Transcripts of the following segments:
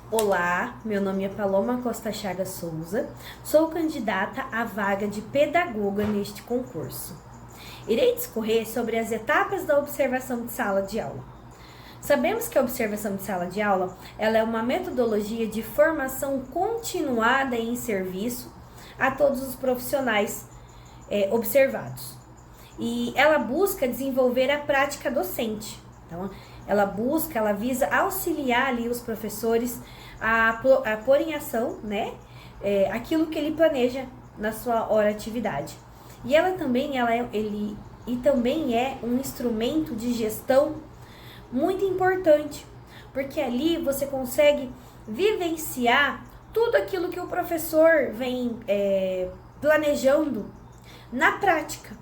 Olá, meu nome é Paloma Costa Chagas Souza, sou candidata à vaga de pedagoga neste concurso. Irei discorrer sobre as etapas da observação de sala de aula. Sabemos que a observação de sala de aula ela é uma metodologia de formação continuada em serviço a todos os profissionais observados. E ela busca desenvolver a prática docente. Então, ela visa auxiliar ali os professores a pôr em ação, aquilo que ele planeja na sua hora atividade. E ela também, também é um instrumento de gestão muito importante, porque ali você consegue vivenciar tudo aquilo que o professor vem planejando na prática.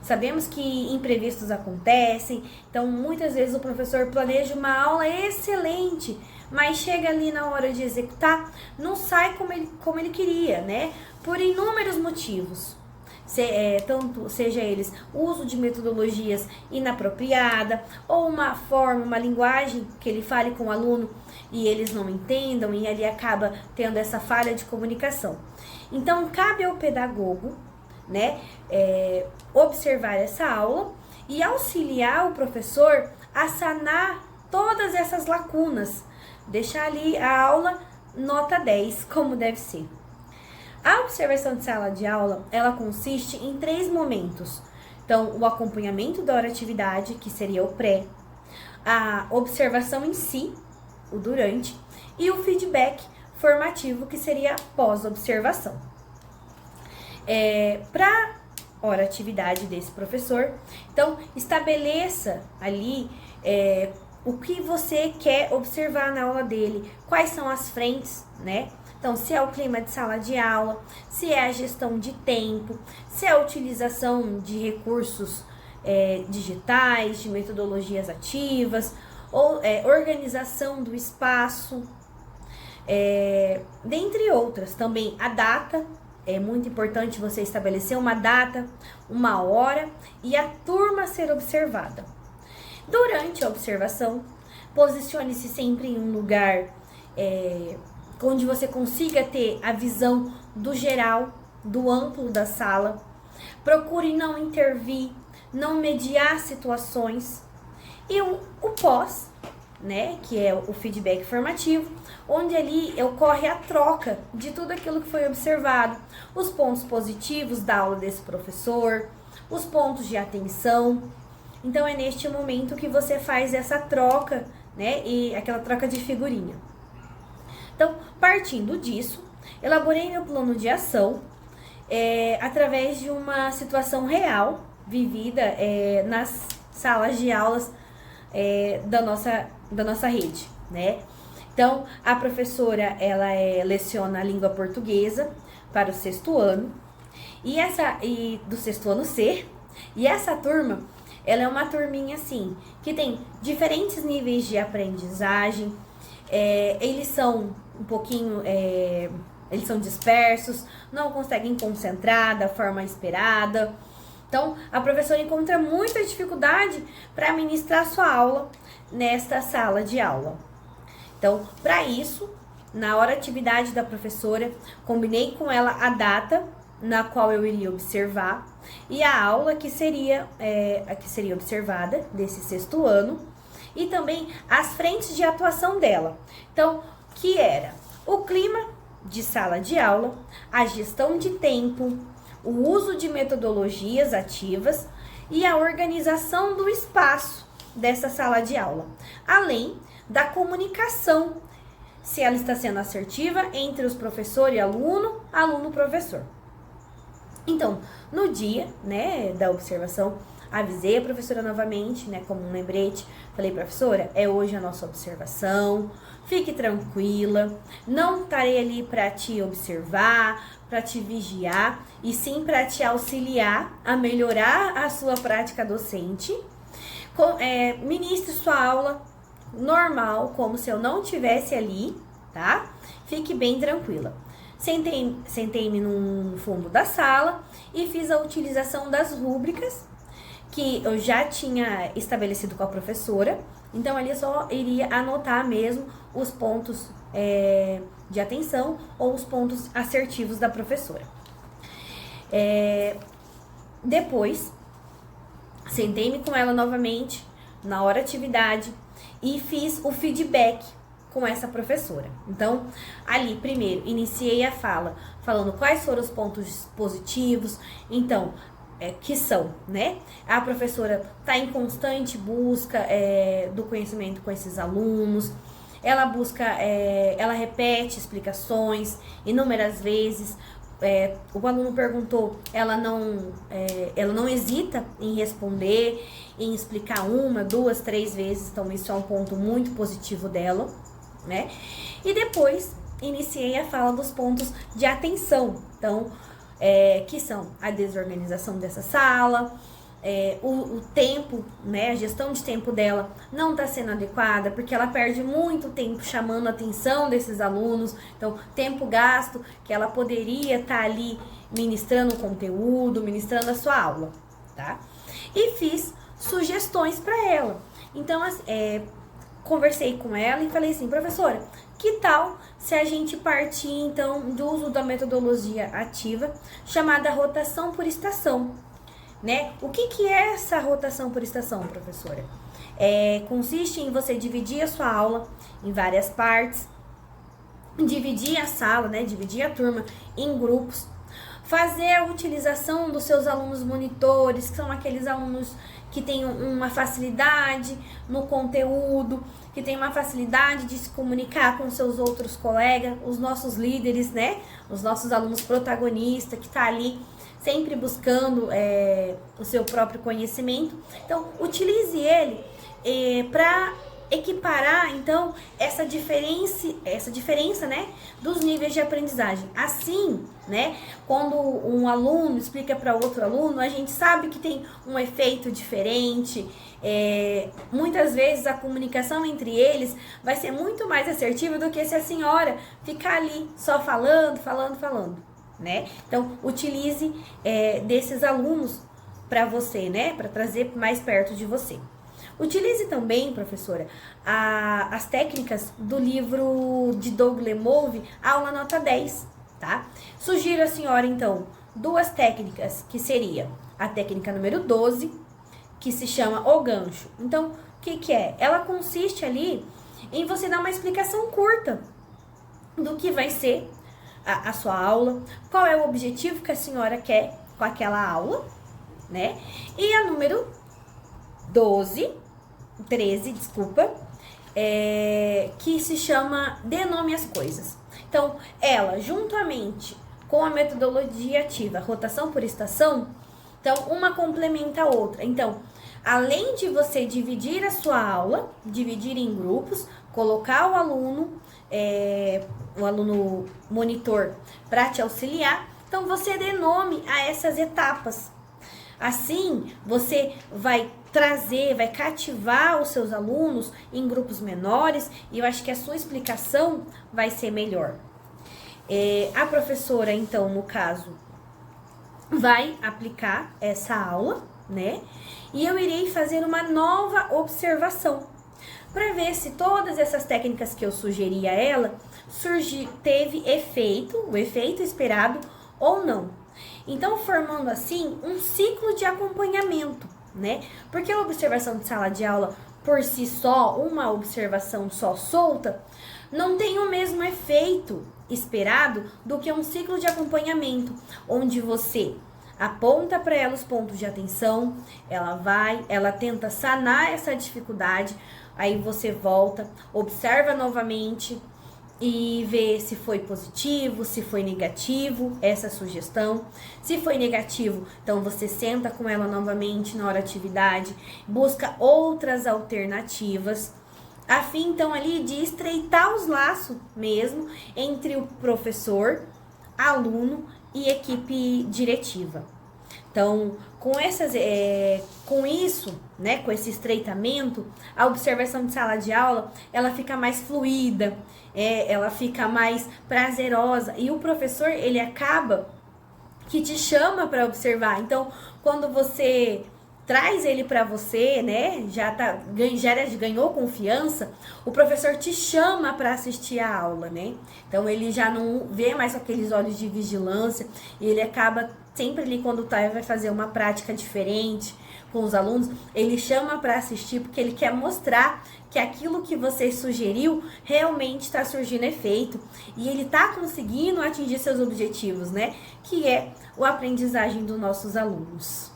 Sabemos que imprevistos acontecem, então muitas vezes o professor planeja uma aula excelente, mas chega ali na hora de executar, não sai como ele queria, por inúmeros motivos. Seja eles uso de metodologias inapropriadas, ou uma linguagem que ele fale com o aluno e eles não entendam, e ali acaba tendo essa falha de comunicação. Então, cabe ao pedagogo observar essa aula e auxiliar o professor a sanar todas essas lacunas, deixar ali a aula nota 10, como deve ser. A observação de sala de aula, ela consiste em 3 momentos. Então, o acompanhamento da hora atividade, que seria o pré, a observação em si, o durante, e o feedback formativo, que seria a pós-observação. Para hora atividade desse professor, então estabeleça ali o que você quer observar na aula dele, quais são as frentes, Então, se é o clima de sala de aula, se é a gestão de tempo, se é a utilização de recursos digitais, de metodologias ativas, ou organização do espaço, dentre outras. Também a data. É muito importante você estabelecer uma data, uma hora e a turma ser observada. Durante a observação, posicione-se sempre em um lugar onde você consiga ter a visão do geral, do amplo da sala. Procure não intervir, não mediar situações. E o pós, que é o feedback formativo, onde ali ocorre a troca de tudo aquilo que foi observado, os pontos positivos da aula desse professor, os pontos de atenção. Então, é neste momento que você faz essa troca, e aquela troca de figurinha. Então, partindo disso, elaborei meu plano de ação através de uma situação real, vivida nas salas de aulas da nossa rede, Então, a professora, ela leciona a língua portuguesa para o 6º ano, e do 6º ano C, e essa turma, ela é uma turminha assim, que tem diferentes níveis de aprendizagem, eles são eles são dispersos, não conseguem concentrar da forma esperada. Então, a professora encontra muita dificuldade para ministrar sua aula nesta sala de aula. Então, para isso, na hora atividade da professora, combinei com ela a data na qual eu iria observar e a aula que seria observada desse 6º ano, e também as frentes de atuação dela. Então, que era o clima de sala de aula, a gestão de tempo, o uso de metodologias ativas e a organização do espaço dessa sala de aula, além da comunicação, se ela está sendo assertiva entre os professor e aluno, aluno-professor. Então, no dia, da observação, avisei a professora novamente, como um lembrete, falei, professora, é hoje a nossa observação, fique tranquila, não estarei ali para te observar, para te vigiar, e sim para te auxiliar a melhorar a sua prática docente. Ministre sua aula normal, como se eu não estivesse ali, tá? Fique bem tranquila. Sentei-me no fundo da sala e fiz a utilização das rúbricas que eu já tinha estabelecido com a professora Então, ali eu só iria anotar mesmo os pontos de atenção ou os pontos assertivos da professora. Depois, sentei-me com ela novamente na hora atividade e fiz o feedback com essa professora. Então, ali, primeiro, iniciei a fala, falando quais foram os pontos positivos. Então, que são, né? A professora está em constante busca do conhecimento com esses alunos. Ela busca, ela repete explicações inúmeras vezes. O aluno perguntou, ela não hesita em responder, em explicar 1, 2, 3 vezes. Então, isso é um ponto muito positivo dela, né? E depois, iniciei a fala dos pontos de atenção. Então, que são a desorganização dessa sala, o tempo, né, a gestão de tempo dela não está sendo adequada, porque ela perde muito tempo chamando a atenção desses alunos. Então, tempo gasto que ela poderia estar ali ministrando o conteúdo, ministrando a sua aula, tá? E fiz sugestões para ela. Então, conversei com ela e falei assim, professora, que tal se a gente partir, então, do uso da metodologia ativa, chamada rotação por estação, né? O que é essa rotação por estação, professora? Consiste em você dividir a sua aula em várias partes, dividir a sala, né? Dividir a turma em grupos, fazer a utilização dos seus alunos monitores, que são aqueles alunos que têm uma facilidade no conteúdo, que tem uma facilidade de se comunicar com seus outros colegas, os nossos líderes, né? Os nossos alunos protagonistas, que tá ali sempre buscando o seu próprio conhecimento. Então, utilize ele para equiparar, então, essa diferença, né, dos níveis de aprendizagem. Assim, né, quando um aluno explica para outro aluno, a gente sabe que tem um efeito diferente. Muitas vezes a comunicação entre eles vai ser muito mais assertiva do que se a senhora ficar ali só falando, né? Então, utilize desses alunos para você, né, para trazer mais perto de você. Utilize também, professora, as técnicas do livro de Doug Lemove, Aula Nota 10, tá? Sugiro a senhora, então, 2 técnicas, que seria a técnica número 12, que se chama o gancho. Então, o que é? Ela consiste ali em você dar uma explicação curta do que vai ser a sua aula, qual é o objetivo que a senhora quer com aquela aula, né? E a número 13, que se chama Denome as Coisas. Então, ela, juntamente com a metodologia ativa, rotação por estação, então, uma complementa a outra. Então, além de você dividir a sua aula, dividir em grupos, colocar o aluno monitor para te auxiliar, então você dê nome a essas etapas. Assim, você vai cativar os seus alunos em grupos menores, e eu acho que a sua explicação vai ser melhor. A professora, então, no caso, vai aplicar essa aula, né? E eu irei fazer uma nova observação para ver se todas essas técnicas que eu sugeri a ela teve o efeito esperado ou não. Então, formando assim um ciclo de acompanhamento, né? Porque a observação de sala de aula, por si só, uma observação só solta, não tem o mesmo efeito esperado do que um ciclo de acompanhamento, onde você aponta para ela os pontos de atenção, ela tenta sanar essa dificuldade, aí você volta, observa novamente e vê se foi positivo, se foi negativo essa sugestão. Se foi negativo, então você senta com ela novamente na hora da atividade, busca outras alternativas, a fim então ali de estreitar os laços mesmo entre o professor, aluno e equipe diretiva. Então, com isso, né, com esse estreitamento, a observação de sala de aula, ela fica mais fluida, ela fica mais prazerosa, e o professor, ele acaba que te chama para observar. Então, quando você traz ele para você, né? Já ganhou confiança, o professor te chama para assistir a aula, né? Então ele já não vê mais com aqueles olhos de vigilância e ele acaba sempre ali quando vai fazer uma prática diferente com os alunos, ele chama para assistir porque ele quer mostrar que aquilo que você sugeriu realmente está surgindo efeito e ele está conseguindo atingir seus objetivos, né? Que é a aprendizagem dos nossos alunos.